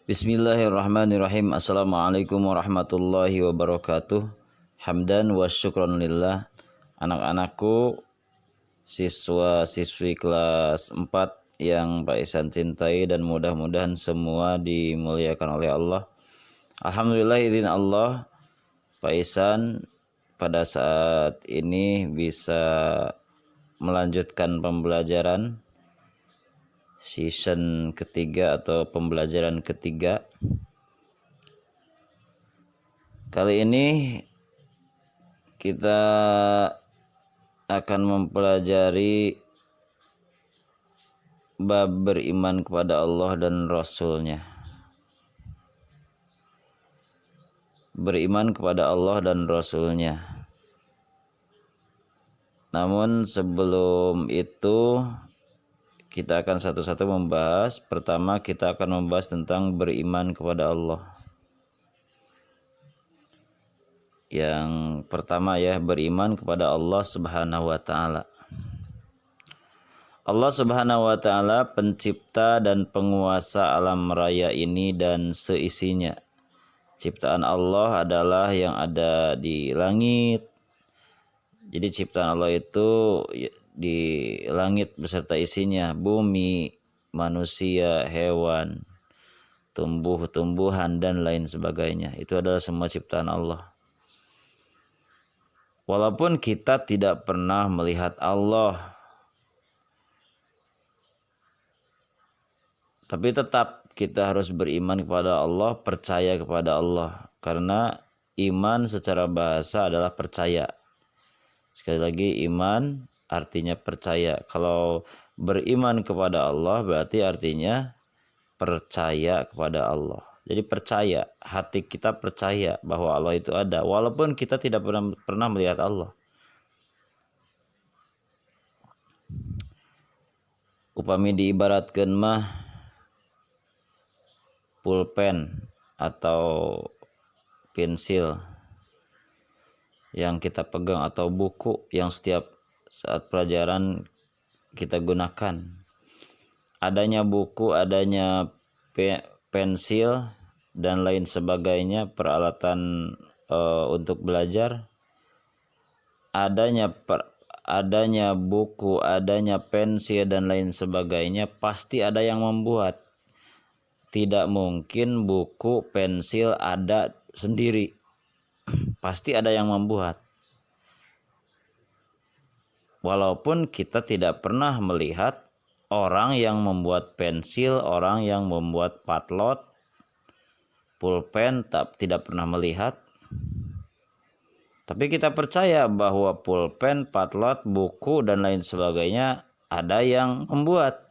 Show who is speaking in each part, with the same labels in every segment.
Speaker 1: Bismillahirrahmanirrahim. Assalamualaikum warahmatullahi wabarakatuh. Hamdan wa syukran lillah. Anak-anakku, siswa-siswi kelas 4 yang Pak Ihsan cintai dan mudah-mudahan semua dimuliakan oleh Allah. Alhamdulillah izin Allah, Pak Ihsan pada saat ini bisa melanjutkan pembelajaran season ketiga atau pembelajaran ketiga. Kali ini kita akan mempelajari bab beriman kepada Allah dan Rasul-Nya. Beriman kepada Allah dan Rasul-Nya. Namun sebelum itu kita akan satu-satu membahas. Pertama kita akan membahas tentang beriman kepada Allah. Yang pertama ya, beriman kepada Allah Subhanahu wa taala. Allah Subhanahu wa taala pencipta dan penguasa alam raya ini dan seisinya. Ciptaan Allah adalah yang ada di langit. Jadi ciptaan Allah itu di langit beserta isinya, bumi, manusia, hewan, tumbuh-tumbuhan dan lain sebagainya. Itu adalah semua ciptaan Allah. Walaupun kita tidak pernah melihat Allah, tapi tetap kita harus beriman kepada Allah, percaya kepada Allah. Karena iman secara bahasa adalah percaya. Sekali lagi, iman artinya percaya. Kalau beriman kepada Allah berarti artinya percaya kepada Allah. Jadi percaya, hati kita percaya bahwa Allah itu ada walaupun kita tidak pernah melihat Allah. Upami diibaratkan mah pulpen atau pensil yang kita pegang atau buku yang setiap saat pelajaran kita gunakan. Adanya buku, adanya pensil dan lain sebagainya, peralatan untuk belajar. Adanya buku, adanya pensil dan lain sebagainya, pasti ada yang membuat. Tidak mungkin buku, pensil ada sendiri. Pasti ada yang membuat. Walaupun kita tidak pernah melihat orang yang membuat pensil, orang yang membuat patlot, pulpen, tidak pernah melihat. Tapi kita percaya bahwa pulpen, patlot, buku, dan lain sebagainya ada yang membuat.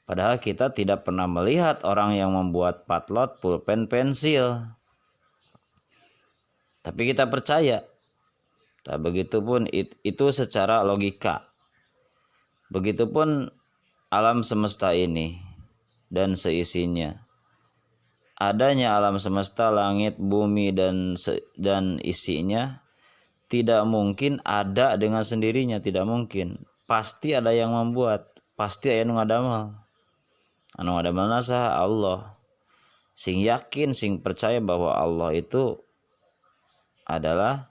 Speaker 1: Padahal kita tidak pernah melihat orang yang membuat patlot, pulpen, pensil. Tapi kita percaya. Nah, begitupun itu secara logika. Begitupun alam semesta ini dan seisinya. Adanya alam semesta, langit, bumi dan isinya tidak mungkin ada dengan sendirinya, tidak mungkin. Pasti ada yang membuat, pasti aya nu ngadamel. Anu ngadamel saha? Allah. Sing yakin, sing percaya bahwa Allah itu adalah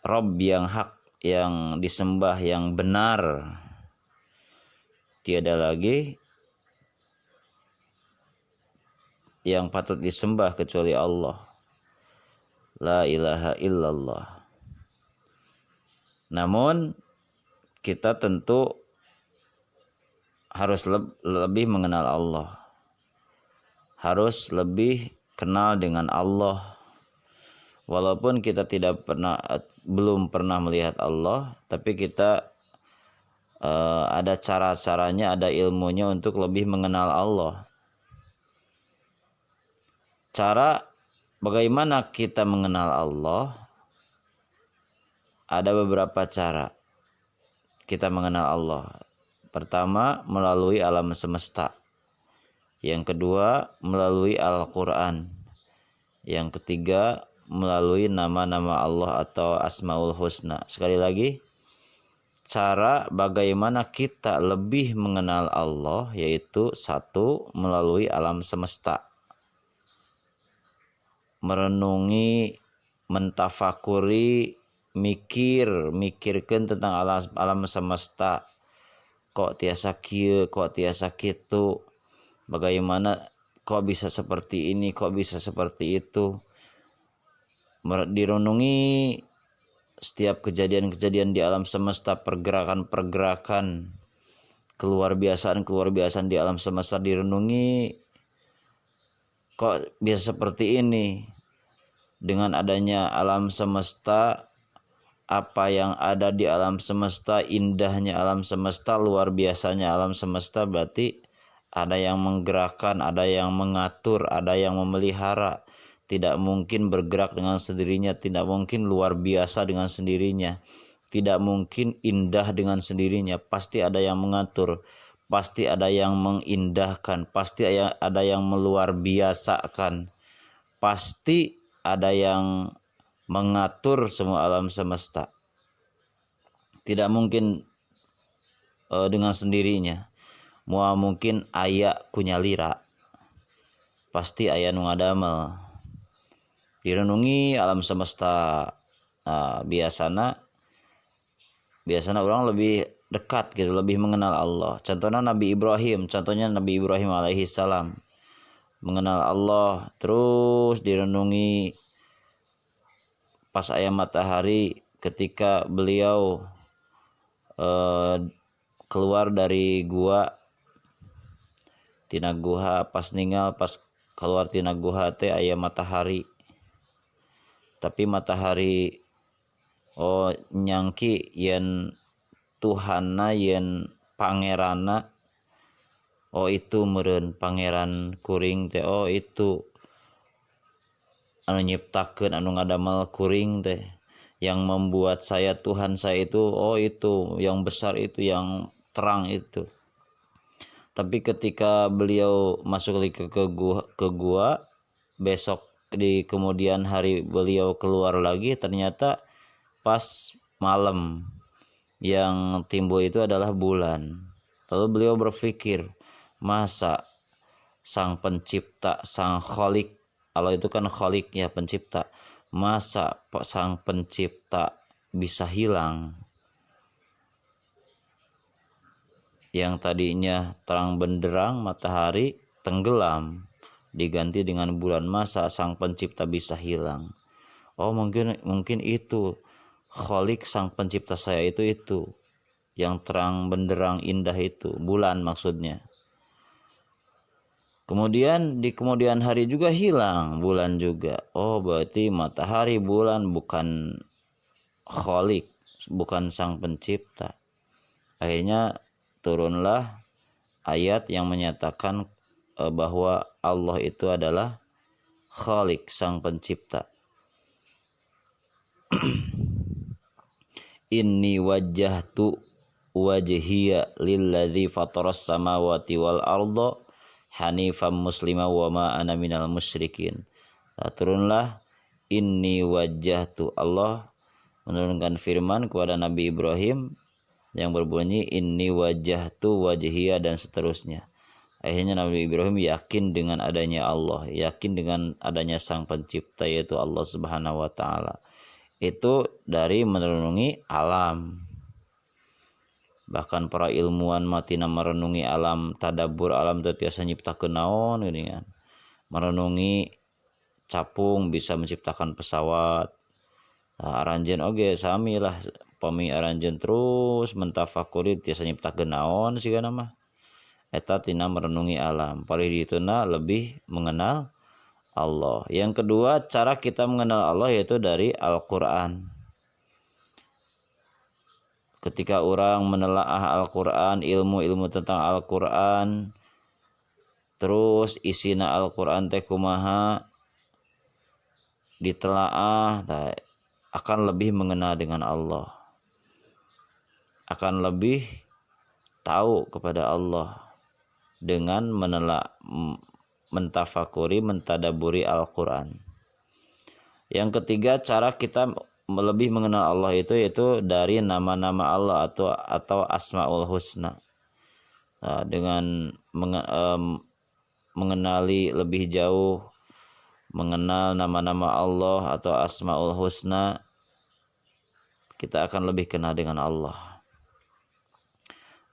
Speaker 1: Rabb yang hak, yang disembah, yang benar. Tiada lagi yang patut disembah kecuali Allah. La ilaha illallah. Namun kita tentu harus lebih mengenal Allah. Harus lebih kenal dengan Allah. Walaupun kita belum pernah melihat Allah, tapi kita ada cara-caranya, ada ilmunya untuk lebih mengenal Allah. Cara bagaimana kita mengenal Allah, ada beberapa cara kita mengenal Allah. Pertama, melalui alam semesta. Yang kedua, melalui Al-Quran. Yang ketiga, melalui nama-nama Allah atau Asmaul Husna. Sekali lagi, cara bagaimana kita lebih mengenal Allah, yaitu satu, melalui alam semesta. Merenungi, mentafakuri, mikirkan tentang alam semesta. Kok tiasa kieu, kok tiasa kitu, bagaimana kok bisa seperti ini, kok bisa seperti itu. Direnungi setiap kejadian-kejadian di alam semesta, pergerakan-pergerakan, keluar biasaan di alam semesta direnungi. Kok bisa seperti ini? Dengan adanya alam semesta, apa yang ada di alam semesta, indahnya alam semesta, luar biasanya alam semesta, berarti ada yang menggerakkan, ada yang mengatur, ada yang memelihara. Tidak mungkin bergerak dengan sendirinya, tidak mungkin luar biasa dengan sendirinya, tidak mungkin indah dengan sendirinya. Pasti ada yang mengatur, pasti ada yang mengindahkan, pasti ada yang meluar biasakan, pasti ada yang mengatur semua alam semesta. Tidak mungkin dengan sendirinya. Mua mungkin aya kunyalira, pasti aya nu ngadamel. Direnungi alam semesta. Biasana orang lebih dekat gitu, lebih mengenal Allah. Contohnya Nabi Ibrahim alaihi salam mengenal Allah, terus direnungi pas aya matahari ketika beliau keluar dari gua tina guha, pas keluar tina guha teh aya matahari. Tapi matahari nyangki yen Tuhanna, yen pangerana, itu meureun pangeran kuring teh, itu anu nyiptakeun, anu ngadamel kuring teh, yang membuat saya Tuhan saya itu, itu yang besar, itu yang terang itu. Tapi ketika beliau masuk ke gua, besok di kemudian hari beliau keluar lagi, ternyata pas malam yang timbul itu adalah bulan. Lalu beliau berpikir, masa sang pencipta, sang kholik, Allah itu kan kholik ya, pencipta, masa sang pencipta bisa hilang? Yang tadinya terang benderang matahari tenggelam diganti dengan bulan, masa sang pencipta bisa hilang? Mungkin itu kholik, sang pencipta saya itu yang terang benderang indah itu, bulan maksudnya. Kemudian di kemudian hari juga hilang bulan juga. Berarti matahari, bulan bukan kholik, bukan sang pencipta. Akhirnya turunlah ayat yang menyatakan bahwa Allah itu adalah Khalik, sang pencipta. Inni wajjahtu wajhiya lilladzi fataras samawati wal arda hanifan muslima wa ma ana minal musyrikin. Turunlah inni wajjahtu, Allah menurunkan firman kepada Nabi Ibrahim yang berbunyi inni wajjahtu wajhiya dan seterusnya. Akhirnya Nabi Ibrahim yakin dengan adanya Allah, yakin dengan adanya sang pencipta yaitu Allah Subhanahu wa taala. Itu dari merenungi alam. Bahkan para ilmuwan matina merenungi alam, tadabbur alam teh tiasa nyiptakeun naon geuningan. Merenungi capung bisa menciptakan pesawat. Aranjeun oge sami lah, pami aranjeun terus mentafakuri tiasa nyiptakeun naon sigana mah. Eta tina merenungi alam. Paling dituna lebih mengenal Allah. Yang kedua, cara kita mengenal Allah yaitu dari Al-Quran. Ketika orang menelaah Al-Quran, ilmu-ilmu tentang Al-Quran, terus isina Al-Quran teh kumaha, ditelaah, akan lebih mengenal dengan Allah, akan lebih tahu kepada Allah dengan mentafakuri, mentadaburi Al-Quran. Yang ketiga, cara kita lebih mengenal Allah itu yaitu dari nama-nama Allah atau Asmaul Husna. Nah, dengan mengenali lebih jauh, mengenal nama-nama Allah atau Asmaul Husna, kita akan lebih kenal dengan Allah.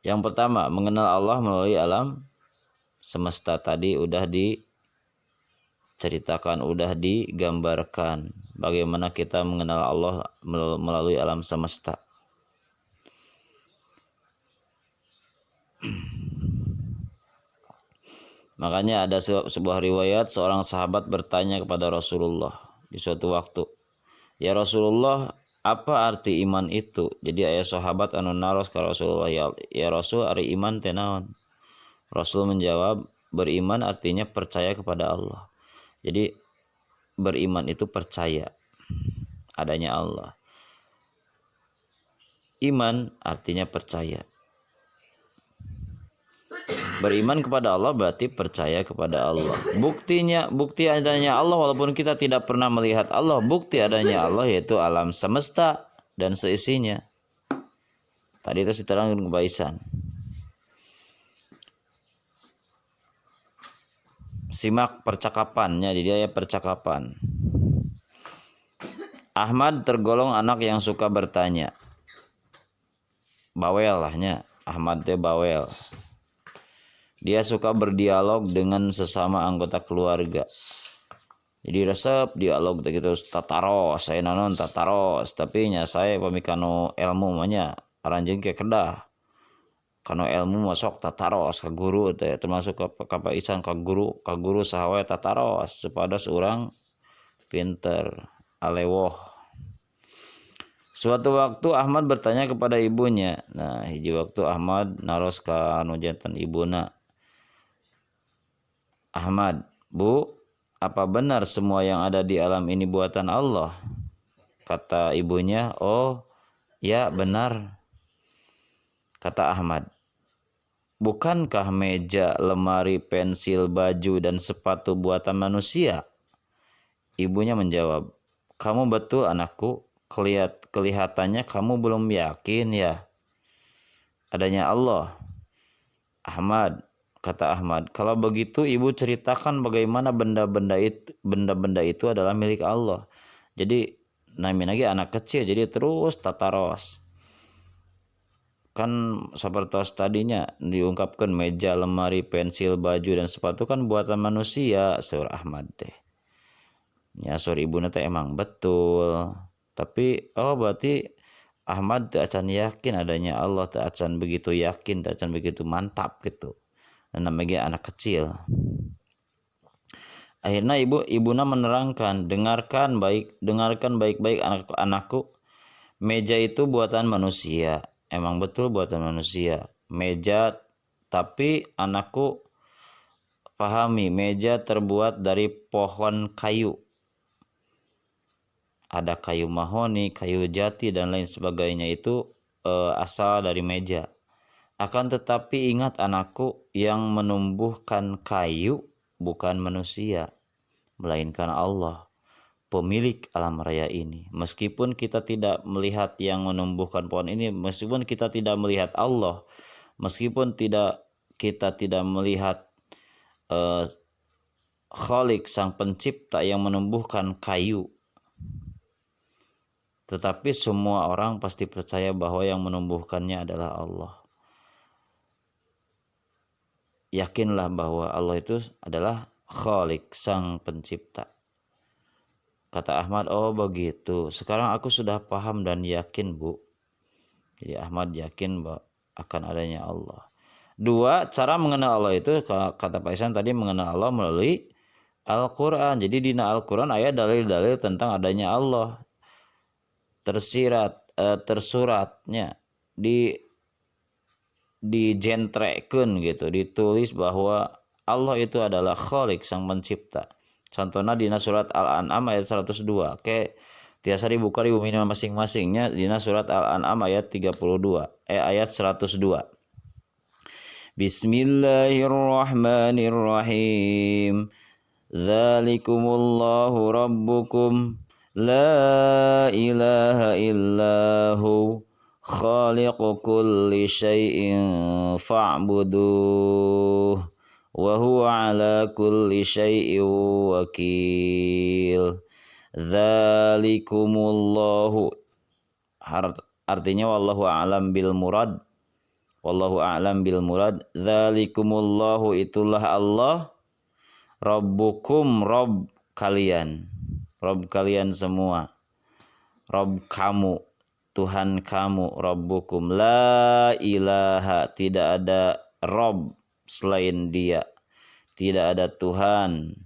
Speaker 1: Yang pertama, mengenal Allah melalui alam semesta. Tadi udah diceritakan, udah digambarkan bagaimana kita mengenal Allah melalui alam semesta. Makanya ada sebuah riwayat, seorang sahabat bertanya kepada Rasulullah di suatu waktu, "Ya Rasulullah, apa arti iman itu?" Jadi ayah sahabat anu naros ka Rasulullah, ya Rasul, ari iman teh naon? Rasul menjawab, beriman artinya percaya kepada Allah. Jadi beriman itu percaya adanya Allah. Iman artinya percaya. Beriman kepada Allah berarti percaya kepada Allah. Bukti adanya Allah, walaupun kita tidak pernah melihat Allah, bukti adanya Allah yaitu alam semesta dan seisinya. Tadi itu diterangkan kebaisan. Simak percakapannya, jadi ayat percakapan. Ahmad tergolong anak yang suka bertanya. Bawel lahnya, Ahmad dia bawel. Dia suka berdialog dengan sesama anggota keluarga. Jadi resep dialog gitu, tataros, saya nanon tataros, tapi nya saya pemikano ilmu manya aranjeun ke kedah. Kano ilmu masuk tataros ka guru teh, termasuk ka paisan ka guru saha we tataros supados urang pinter alewoh. Suatu waktu Ahmad bertanya kepada ibunya. Nah, hiji waktu Ahmad naros ka anu janten ibuna. Ahmad, "Bu, apa benar semua yang ada di alam ini buatan Allah?" Kata ibunya, "Oh, ya benar." Kata Ahmad, "Bukankah meja, lemari, pensil, baju, dan sepatu buatan manusia?" Ibunya menjawab, "Kamu betul anakku, kelihatannya kamu belum yakin ya adanya Allah." Kata Ahmad, "Kalau begitu ibu ceritakan bagaimana benda-benda itu adalah milik Allah." Jadi nami lagi anak kecil, jadi terus tataros. Kan seperti tadinya diungkapkan meja, lemari, pensil, baju, dan sepatu kan buatan manusia, sur Ahmad teh. Ya sur ibu teh emang betul. Tapi berarti Ahmad teu acan yakin adanya Allah, teu acan begitu yakin, teu acan begitu mantap gitu. Dan namanya anak kecil. Akhirnya ibuna menerangkan, dengarkan baik-baik anakku. Meja itu buatan manusia. Emang betul buatan manusia. Meja, tapi anakku fahami, meja terbuat dari pohon kayu. Ada kayu mahoni, kayu jati, dan lain sebagainya itu asal dari meja. Akan tetapi ingat anakku, yang menumbuhkan kayu bukan manusia, melainkan Allah, pemilik alam raya ini. Meskipun kita tidak melihat yang menumbuhkan pohon ini, meskipun kita tidak melihat Allah, meskipun kita tidak melihat Khalik sang pencipta yang menumbuhkan kayu, tetapi semua orang pasti percaya bahwa yang menumbuhkannya adalah Allah. Yakinlah bahwa Allah itu adalah Khalik, sang pencipta. Kata Ahmad, "Oh begitu. Sekarang aku sudah paham dan yakin, Bu." Jadi Ahmad yakin bahwa akan adanya Allah. 2, cara mengenal Allah itu kata Pak Isan tadi, mengenal Allah melalui Al-Quran. Jadi di Al-Quran ayat dalil-dalil tentang adanya Allah tersuratnya dijentrekeun gitu, ditulis bahwa Allah itu adalah Khalik, sang pencipta. Contohnya di surat Al-An'am ayat 102. Oke, tiasa dibuka di bumi masing-masingnya di surat Al-An'am ayat 32 ayat 102. Bismillahirrahmanirrahim. Dzalikumullahu rabbukum La ilaha illahu khaliqu kulli syai'in fa'buduh wa huwa ala kulli syai'in wakil. Dzalikumullahu, artinya wallahu a'lam bil murad. Wallahu a'lam bil murad. Dzalikumullahu, itulah Allah, Rabbukum, Rabb kalian, Rabb kalian semua, Rabb kamu, Tuhan kamu, Rabbukum. La ilaha, tidak ada Rabb selain Dia, tidak ada Tuhan,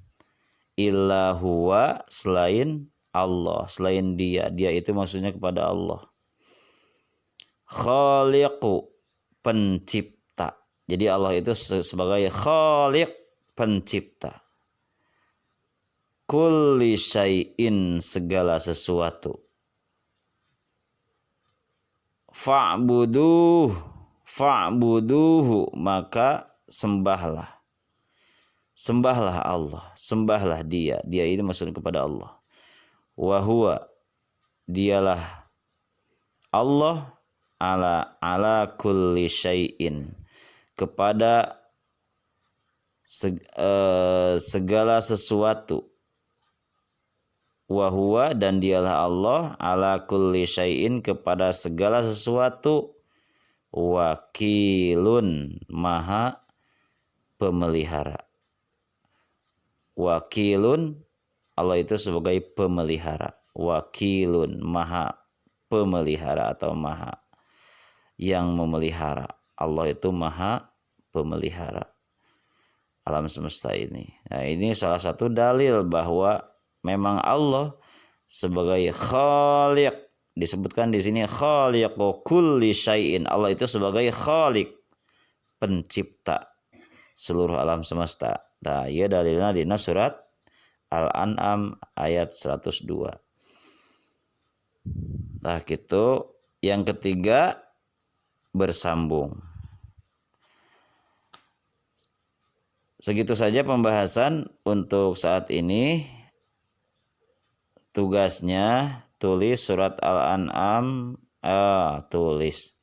Speaker 1: illa huwa, selain Allah, selain Dia. Dia itu maksudnya kepada Allah. Khaliqu, pencipta. Jadi Allah itu sebagai khaliq, pencipta. Kulli syai'in, segala sesuatu. Fa'buduhu, maka sembahlah. Sembahlah Allah, sembahlah Dia. Dia ini maksudnya kepada Allah. Wa huwa, dialah Allah, ala kulli syai'in, kepada segala sesuatu. Wa huwa, dan dialah Allah, ala kulli syai'in, kepada segala sesuatu. Wakilun, maha pemelihara. Wakilun, Allah itu sebagai pemelihara. Wakilun, maha pemelihara atau maha yang memelihara. Allah itu maha pemelihara alam semesta ini. Nah, ini salah satu dalil bahwa memang Allah sebagai khaliq. Disebutkan di sini khaliqu kulli syai'in. Allah itu sebagai khaliq, pencipta seluruh alam semesta. Nah, ya dalilnya di surat Al-An'am ayat 102. Nah, gitu. Yang ketiga, bersambung. Segitu saja pembahasan untuk saat ini. Tugasnya tulis surat Al-An'am, tulis.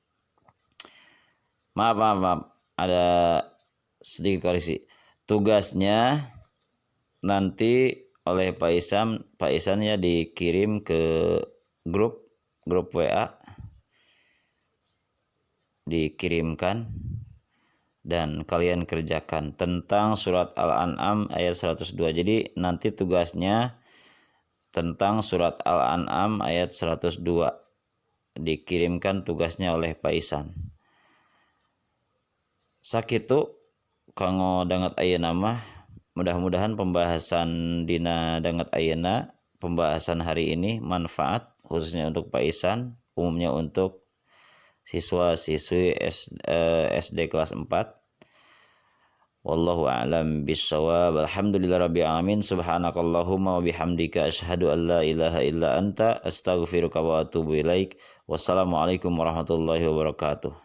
Speaker 1: Maaf. Ada sedikit koreksi. Tugasnya nanti oleh Pak Isan ya dikirim ke grup WA, dikirimkan dan kalian kerjakan tentang surat Al-An'am ayat 102. Jadi nanti tugasnya tentang surat Al-An'am ayat 102 dikirimkan tugasnya oleh Pak Isan. Sakitu kanggo dangat ayeuna mah, mudah-mudahan pembahasan dina dangat ayeuna, pembahasan hari ini manfaat khususnya untuk Pak Isan, umumnya untuk siswa-siswi SD kelas 4. Wallahu a'lam bishawab. Alhamdulillahirabbil alamin. Subhanakallahumma wa bihamdika asyhadu an la ilaha illa anta astaghfiruka wa atubu ilaik. Wassalamualaikum warahmatullahi wabarakatuh.